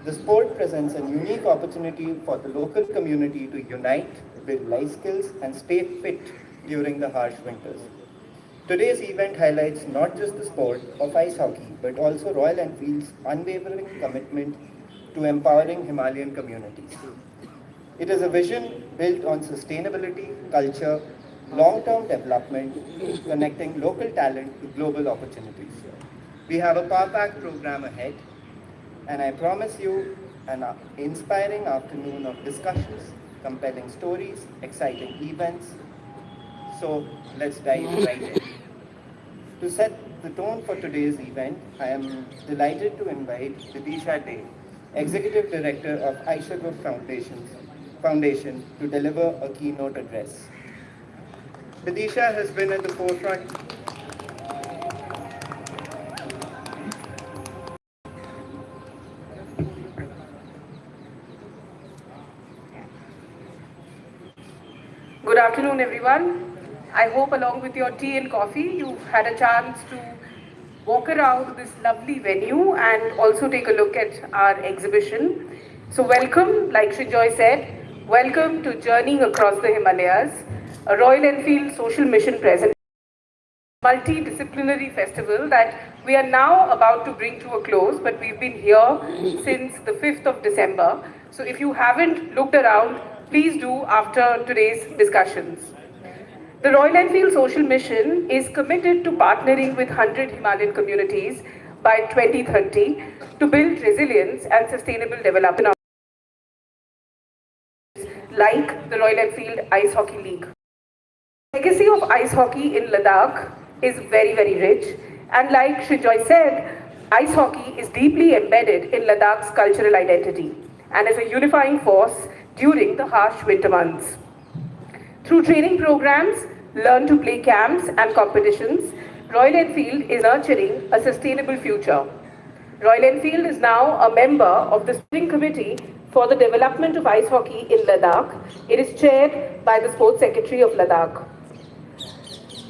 The sport presents a unique opportunity for the local community to unite, build life skills, and stay fit during the harsh winters. Today's event highlights not just the sport of ice hockey, but also Royal Enfield's unwavering commitment to empowering Himalayan communities. It is a vision built on sustainability, culture, long-term development, connecting local talent to global opportunities. We have a power-packed program ahead, and I promise you an inspiring afternoon of discussions, compelling stories, exciting events. So let's dive right in. To set the tone for today's event, I am delighted to invite Vidisha Day, Executive Director of Aisha Group Foundation, to deliver a keynote address. Vidisha has been at the forefront. Good afternoon, everyone. I hope along with your tea and coffee, you've had a chance to walk around this lovely venue and also take a look at our exhibition. So welcome, like Shinjoy said, welcome to Journeying Across the Himalayas, a Royal Enfield social mission present multidisciplinary festival that we are now about to bring to a close, but we've been here since the 5th of December. So if you haven't looked around, please do after today's discussions. The Royal Enfield Social Mission is committed to partnering with 100 Himalayan communities by 2030 to build resilience and sustainable development like the Royal Enfield Ice Hockey League. The legacy of ice hockey in Ladakh is very, very rich, and like Shinjoy said, ice hockey is deeply embedded in Ladakh's cultural identity and is a unifying force during the harsh winter months. Through training programs, learn to play camps and competitions, Royal Enfield is nurturing a sustainable future. Royal Enfield is now a member of the steering committee for the development of ice hockey in Ladakh. It is chaired by the Sports Secretary of Ladakh.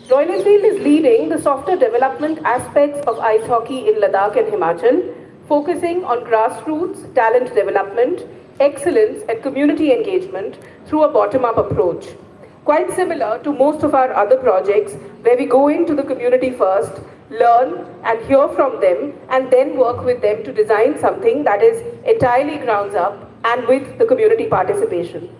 Royal Enfield is leading the softer development aspects of ice hockey in Ladakh and Himachal, focusing on grassroots talent development, excellence and community engagement through a bottom-up approach. Quite similar to most of our other projects where we go into the community first, learn and hear from them and then work with them to design something that is entirely grounds up and with the community participation.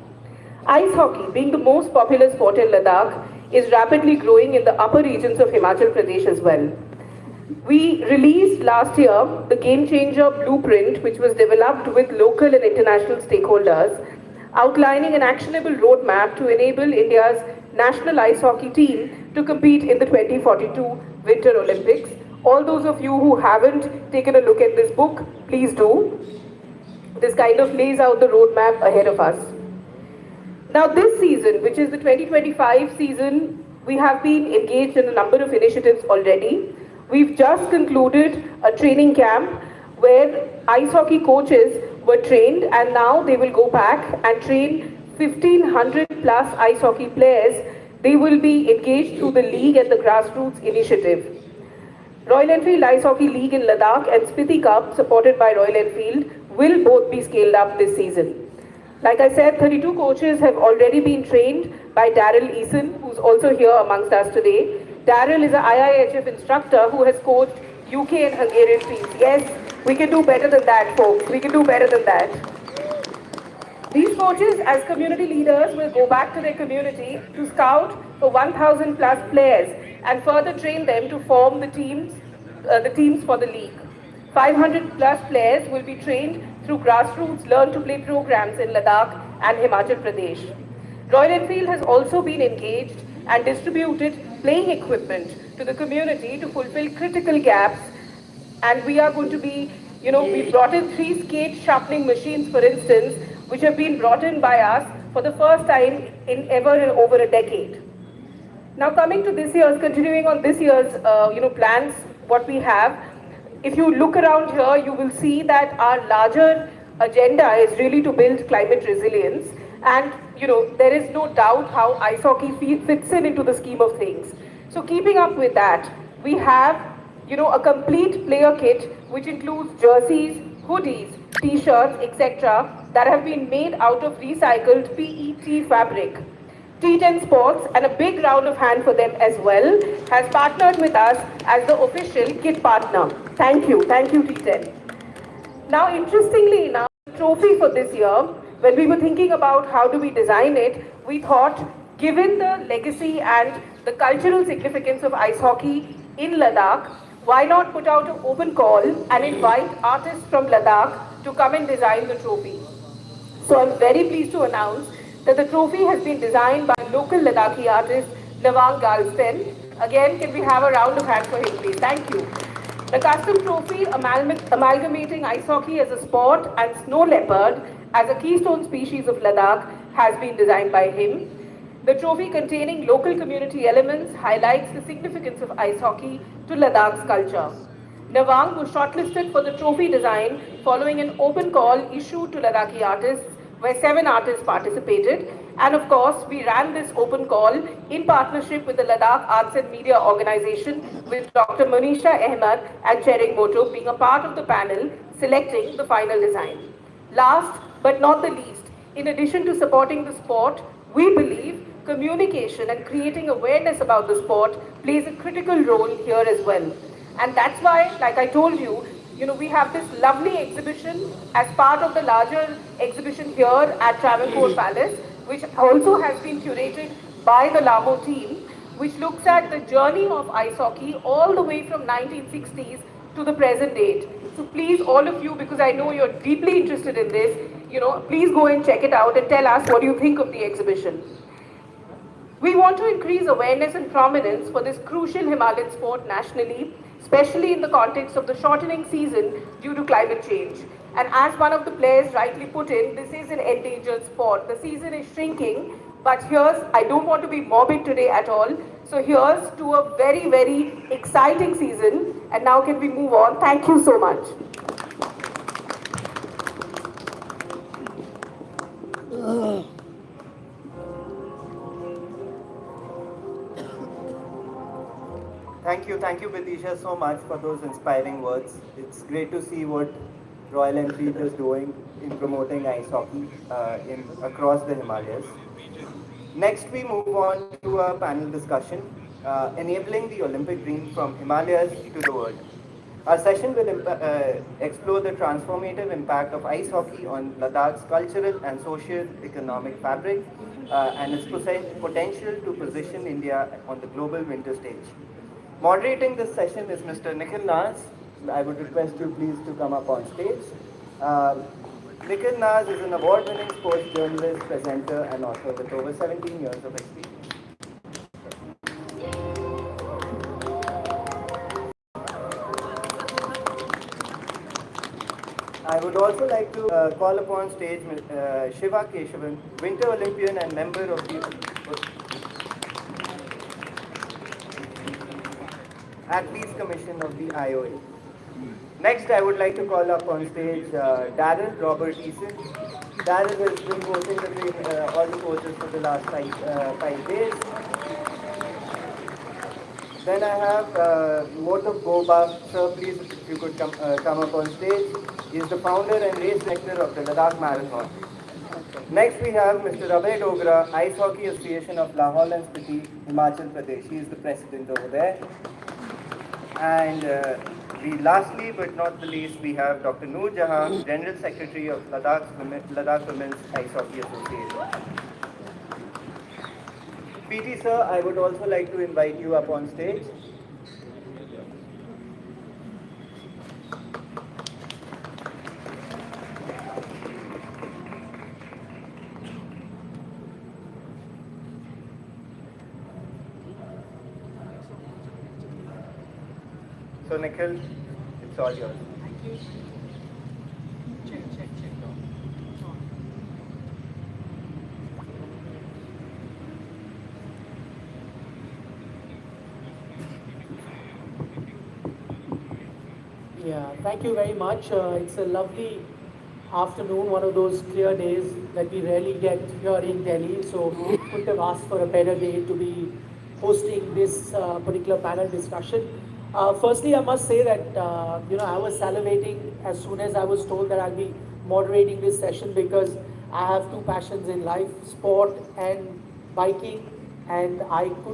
Ice hockey, being the most popular sport in Ladakh, is rapidly growing in the upper regions of Himachal Pradesh as well. We released last year the Game Changer Blueprint, which was developed with local and international stakeholders, outlining an actionable roadmap to enable India's national ice hockey team to compete in the 2042 Winter Olympics. All those of you who haven't taken a look at this book, please do. This kind of lays out the roadmap ahead of us. Now this season, which is the 2025 season, we have been engaged in a number of initiatives already. We've just concluded a training camp where ice hockey coaches were trained and now they will go back and train 1,500 plus ice hockey players. They will be engaged through the league and the grassroots initiative. Royal Enfield Ice Hockey League in Ladakh and Spiti Cup, supported by Royal Enfield, will both be scaled up this season. Like I said, 32 coaches have already been trained by Daryl Eason, who's also here amongst us today. Daryl is an IIHF instructor who has coached UK and Hungarian teams. Yes, we can do better than that, folks. We can do better than that. These coaches, as community leaders, will go back to their community to scout for 1,000 plus players and further train them to form the teams for the league. 500 plus players will be trained through grassroots learn-to-play programs in Ladakh and Himachal Pradesh. Royal Enfield has also been engaged and distributed playing equipment to the community to fulfill critical gaps, and we are going to be, we brought in 3 skate sharpening machines, for instance, which have been brought in by us for the first time in over a decade. Now coming to this year's, continuing on this year's, plans, what we have, if you look around here, you will see that our larger agenda is really to build climate resilience. And, there is no doubt how ice hockey fits into the scheme of things. So keeping up with that, we have, a complete player kit, which includes jerseys, hoodies, t-shirts, etc. that have been made out of recycled PET fabric. T10 Sports, and a big round of hand for them as well, has partnered with us as the official kit partner. Thank you T10. Now, interestingly enough, the trophy for this year, when we were thinking about how do we design it, we thought, given the legacy and the cultural significance of ice hockey in Ladakh, why not put out an open call and invite artists from Ladakh to come and design the trophy? So I'm very pleased to announce that the trophy has been designed by local Ladakhi artist Navang Galsten. Again, can we have a round of applause for him, please? Thank you. The custom trophy amalgamating ice hockey as a sport and snow leopard as a keystone species of Ladakh has been designed by him. The trophy, containing local community elements, highlights the significance of ice hockey to Ladakh's culture. Navang was shortlisted for the trophy design following an open call issued to Ladakhi artists, where 7 artists participated. And of course, we ran this open call in partnership with the Ladakh Arts and Media Organization, with Dr. Manisha Ahmed and Chering Moto being a part of the panel selecting the final design. Last but not the least, in addition to supporting the sport, we believe communication and creating awareness about the sport plays a critical role here as well. And that's why, like I told you, we have this lovely exhibition as part of the larger exhibition here at Travancore Palace, which also has been curated by the Lamo team, which looks at the journey of ice hockey all the way from 1960s to the present date. So please, all of you, because I know you're deeply interested in this, please go and check it out and tell us what you think of the exhibition. We want to increase awareness and prominence for this crucial Himalayan sport nationally, especially in the context of the shortening season due to climate change. And as one of the players rightly put in, this is an endangered sport. The season is shrinking, but I don't want to be morbid today at all. So here's to a very, very exciting season. And now can we move on? Thank you so much. Thank you, Vidisha, so much for those inspiring words. It's great to see what Royal Enfield is doing in promoting ice hockey across the Himalayas. Next, we move on to a panel discussion, enabling the Olympic dream from Himalayas to the world. Our session will explore the transformative impact of ice hockey on Ladakh's cultural and socio-economic fabric and its potential to position India on the global winter stage. Moderating this session is Mr. Nikhil Naz. I would request you please to come up on stage. Nikhil Naz is an award-winning sports journalist, presenter and author with over 17 years of experience. I would also like to call upon stage Shiva Keshavan, Winter Olympian and member of the Athletes Commission of the IOA. Next, I would like to call up on stage Darren Robert Eason. Darren has been coaching all the coaches for the last 5 days. Then I have Moto Goba. Sir, please, if you could come up on stage. He is the founder and race director of the Ladakh Marathon. Next, we have Mr. Abhay Dogra, Ice Hockey Association of Lahore and Spiti, Himachal Pradesh. He is the president over there. And lastly but not the least, we have Dr. Noor Jahan, General Secretary of Ladakh Women's Ice Hockey Association. PT sir, I would also like to invite you up on stage. So Nikhil, it's all yours. Thank you. Check. Yeah, thank you very much. It's a lovely afternoon, one of those clear days that we rarely get here in Delhi. So couldn't have asked for a better day to be hosting this particular panel discussion. Firstly, I must say that I was salivating as soon as I was told that I'll be moderating this session because I have two passions in life: sport and biking, and I could